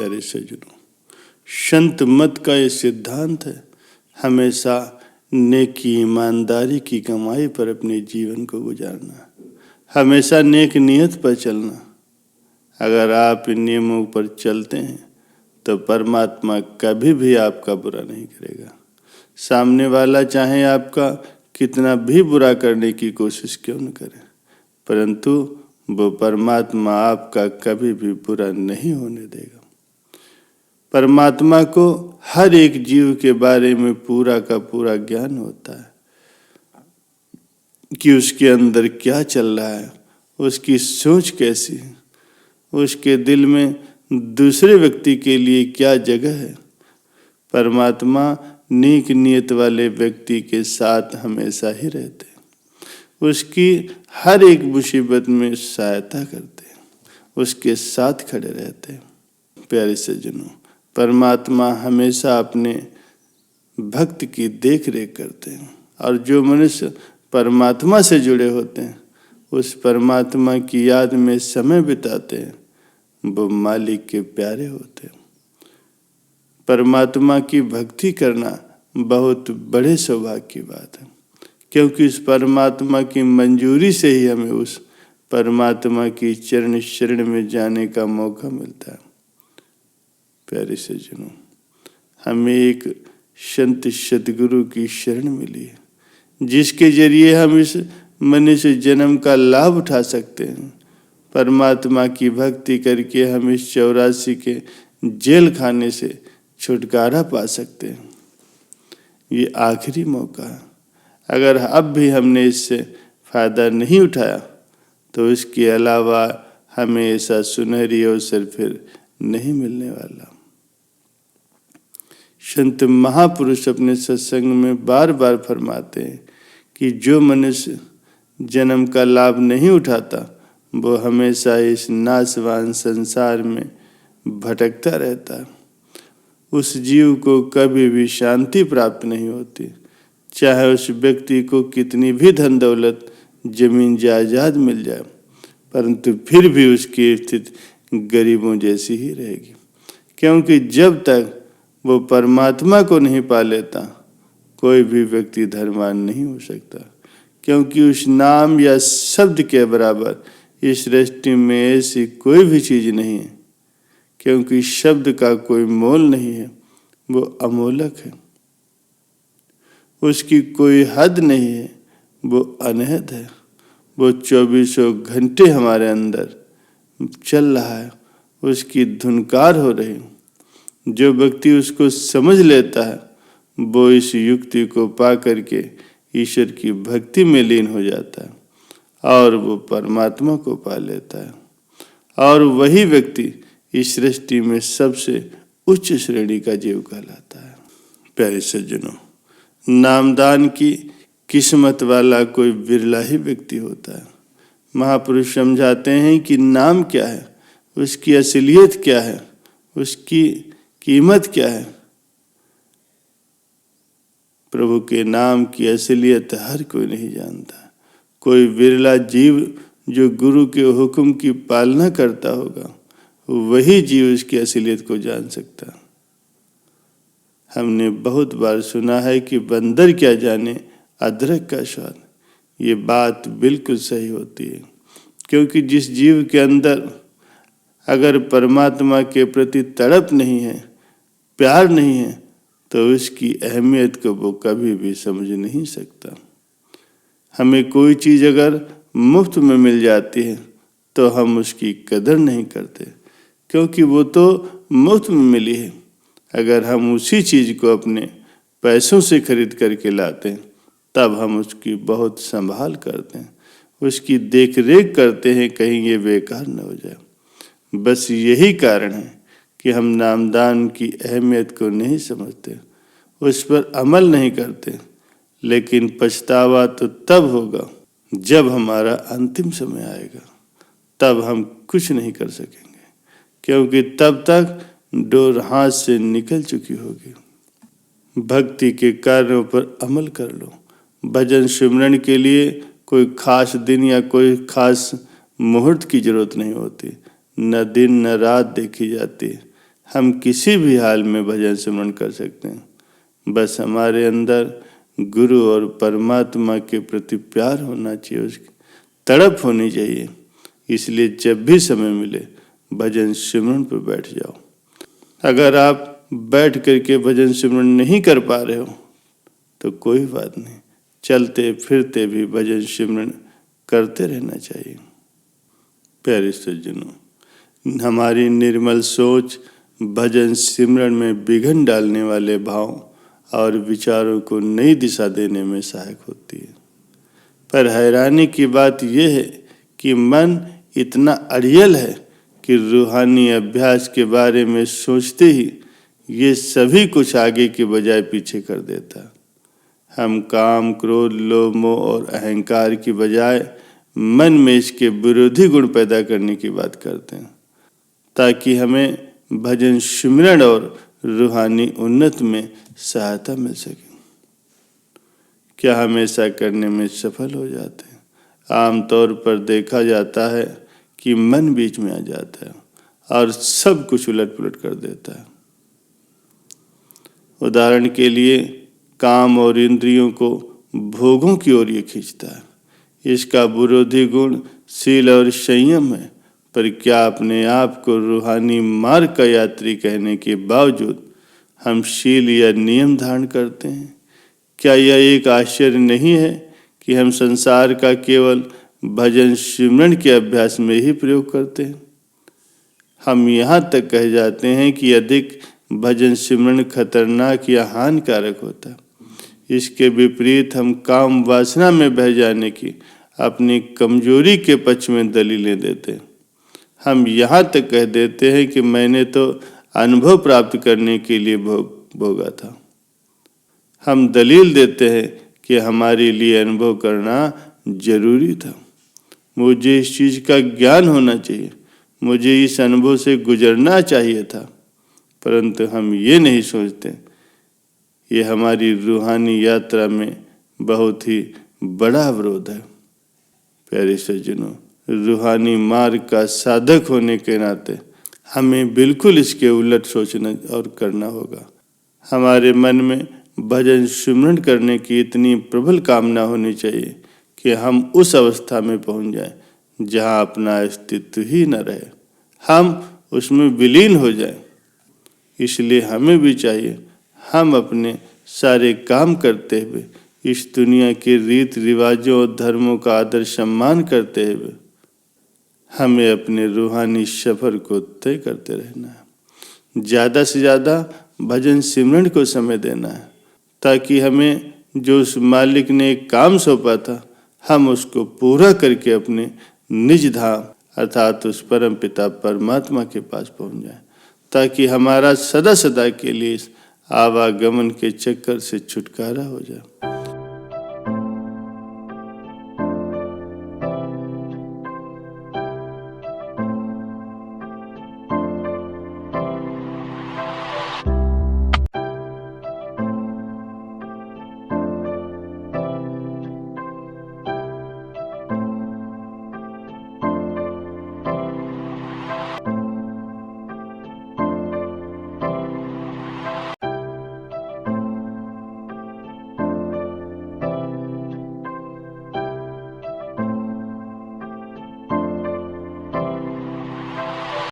प्यारे सज्जनों, संत मत का ये सिद्धांत है हमेशा नेकी ईमानदारी की कमाई पर अपने जीवन को गुजारना, हमेशा नेक नियत पर चलना। अगर आप इन नियमों पर चलते हैं तो परमात्मा कभी भी आपका बुरा नहीं करेगा। सामने वाला चाहे आपका कितना भी बुरा करने की कोशिश क्यों न करे, परंतु वो परमात्मा आपका कभी भी बुरा नहीं होने देगा। परमात्मा को हर एक जीव के बारे में पूरा का पूरा ज्ञान होता है कि उसके अंदर क्या चल रहा है, उसकी सोच कैसी है, उसके दिल में दूसरे व्यक्ति के लिए क्या जगह है। परमात्मा नेक नियत वाले व्यक्ति के साथ हमेशा ही रहते हैं, उसकी हर एक मुसीबत में सहायता करते हैं, उसके साथ खड़े रहते हैं। प्यारे सज्जनों, परमात्मा हमेशा अपने भक्त की देख रेख करते हैं, और जो मनुष्य परमात्मा से जुड़े होते हैं उस परमात्मा की याद में समय बिताते हैं, वो मालिक के प्यारे होते हैं। परमात्मा की भक्ति करना बहुत बड़े सौभाग्य की बात है, क्योंकि उस परमात्मा की मंजूरी से ही हमें उस परमात्मा की चरण शरण में जाने का मौका मिलता है। प्यारे सज्जनों, हमें एक संत सद्गुरु की शरण मिली है, जिसके जरिए हम इस मनुष्य जन्म का लाभ उठा सकते हैं। परमात्मा की भक्ति करके हम इस 84 के जेल खाने से छुटकारा पा सकते हैं। ये आखिरी मौका है। अगर अब भी हमने इससे फायदा नहीं उठाया तो इसके अलावा हमें ऐसा सुनहरी अवसर फिर नहीं मिलने वाला। संत महापुरुष अपने सत्संग में बार बार फरमाते हैं कि जो मनुष्य जन्म का लाभ नहीं उठाता वो हमेशा इस नाशवान संसार में भटकता रहता है। उस जीव को कभी भी शांति प्राप्त नहीं होती, चाहे उस व्यक्ति को कितनी भी धन दौलत जमीन जायदाद मिल जाए, परंतु फिर भी उसकी स्थिति गरीबों जैसी ही रहेगी। क्योंकि जब तक वो परमात्मा को नहीं पा लेता कोई भी व्यक्ति धर्मान नहीं हो सकता, क्योंकि उस नाम या शब्द के बराबर इस सृष्टि में ऐसी कोई भी चीज नहीं है, क्योंकि शब्द का कोई मोल नहीं है, वो अमोलक है। उसकी कोई हद नहीं है, वो अनहद है। वो 24 घंटे हमारे अंदर चल रहा है, उसकी धुनकार हो रही है। जो व्यक्ति उसको समझ लेता है वो इस युक्ति को पा करके ईश्वर की भक्ति में लीन हो जाता है और वो परमात्मा को पा लेता है, और वही व्यक्ति इस सृष्टि में सबसे उच्च श्रेणी का जीव कहलाता है। प्यारे सज्जनों, नामदान की किस्मत वाला कोई बिरला ही व्यक्ति होता है। महापुरुष समझाते हैं कि नाम क्या है, उसकी असलियत क्या है, उसकी कीमत क्या है। प्रभु के नाम की असलियत हर कोई नहीं जानता। कोई बिरला जीव जो गुरु के हुक्म की पालना करता होगा वही जीव उसकी असलियत को जान सकता। हमने बहुत बार सुना है कि बंदर क्या जाने अदरक का स्वाद। ये बात बिल्कुल सही होती है, क्योंकि जिस जीव के अंदर अगर परमात्मा के प्रति तड़प नहीं है, प्यार नहीं है, तो उसकी अहमियत को वो कभी भी समझ नहीं सकता। हमें कोई चीज़ अगर मुफ्त में मिल जाती है तो हम उसकी कदर नहीं करते, क्योंकि वो तो मुफ्त में मिली है। अगर हम उसी चीज़ को अपने पैसों से खरीद करके लाते हैं तब हम उसकी बहुत संभाल करते हैं, उसकी देख रेख करते हैं कहीं ये बेकार न हो जाए। बस यही कारण है कि हम नामदान की अहमियत को नहीं समझते, उस पर अमल नहीं करते। लेकिन पछतावा तो तब होगा जब हमारा अंतिम समय आएगा, तब हम कुछ नहीं कर सकेंगे, क्योंकि तब तक डोर हाथ से निकल चुकी होगी। भक्ति के कार्यों पर अमल कर लो। भजन सिमरन के लिए कोई खास दिन या कोई खास मुहूर्त की जरूरत नहीं होती, न दिन न रात देखी जाती। हम किसी भी हाल में भजन सिमरन कर सकते हैं। बस हमारे अंदर गुरु और परमात्मा के प्रति प्यार होना चाहिए, उसकी तड़प होनी चाहिए। इसलिए जब भी समय मिले भजन सिमरन पर बैठ जाओ। अगर आप बैठ करके भजन सिमरन नहीं कर पा रहे हो तो कोई बात नहीं, चलते फिरते भी भजन सिमरन करते रहना चाहिए। प्यारे सज्जनों, हमारी निर्मल सोच भजन सिमरन में विघन डालने वाले भाव और विचारों को नई दिशा देने में सहायक होती है। पर हैरानी की बात यह है कि मन इतना अड़ियल है कि रूहानी अभ्यास के बारे में सोचते ही ये सभी कुछ आगे के बजाय पीछे कर देता है। हम काम, क्रोध, लोभ, मोह और अहंकार की बजाय मन में इसके विरोधी गुण पैदा करने की बात करते हैं, ताकि हमें भजन सिमरन और रूहानी उन्नति में सहायता मिल सके। क्या हम ऐसा करने में सफल हो जाते हैं? आमतौर पर देखा जाता है कि मन बीच में आ जाता है और सब कुछ उलट पुलट कर देता है। उदाहरण के लिए काम और इंद्रियों को भोगों की ओर ये खींचता है। इसका विरोधी गुण शील और संयम है। पर क्या अपने आप को रूहानी मार्ग का यात्री कहने के बावजूद हम शील या नियम धारण करते हैं? क्या यह एक आश्चर्य नहीं है कि हम संसार का केवल भजन सिमरन के अभ्यास में ही प्रयोग करते हैं? हम यहाँ तक कह जाते हैं कि अधिक भजन सिमरन खतरनाक या हानिकारक होता है। इसके विपरीत हम काम वासना में बह जाने की अपनी कमजोरी के पक्ष में दलीलें देते हैं। हम यहाँ तक कह देते हैं कि मैंने तो अनुभव प्राप्त करने के लिए भोगा था। हम दलील देते हैं कि हमारे लिए अनुभव करना जरूरी था। मुझे इस चीज़ का ज्ञान होना चाहिए, मुझे इस अनुभव से गुजरना चाहिए था। परंतु हम ये नहीं सोचते, ये हमारी रूहानी यात्रा में बहुत ही बड़ा अवरोध है। प्यारे सज्जनों, रूहानी मार्ग का साधक होने के नाते हमें बिल्कुल इसके उलट सोचना और करना होगा। हमारे मन में भजन सिमरन करने की इतनी प्रबल कामना होनी चाहिए कि हम उस अवस्था में पहुंच जाएं जहां अपना अस्तित्व ही न रहे, हम उसमें विलीन हो जाएं। इसलिए हमें भी चाहिए हम अपने सारे काम करते हुए इस दुनिया के रीत रिवाजों और धर्मों का आदर सम्मान करते हुए हमें अपने रूहानी सफर को तय करते रहना है। ज़्यादा से ज़्यादा भजन सिमरन को समय देना है, ताकि हमें जो उस मालिक ने एक काम सौंपा था हम उसको पूरा करके अपने निज धाम अर्थात उस परम पिता परमात्मा के पास पहुंच जाए, ताकि हमारा सदा सदा के लिए इस आवागमन के चक्कर से छुटकारा हो जाए।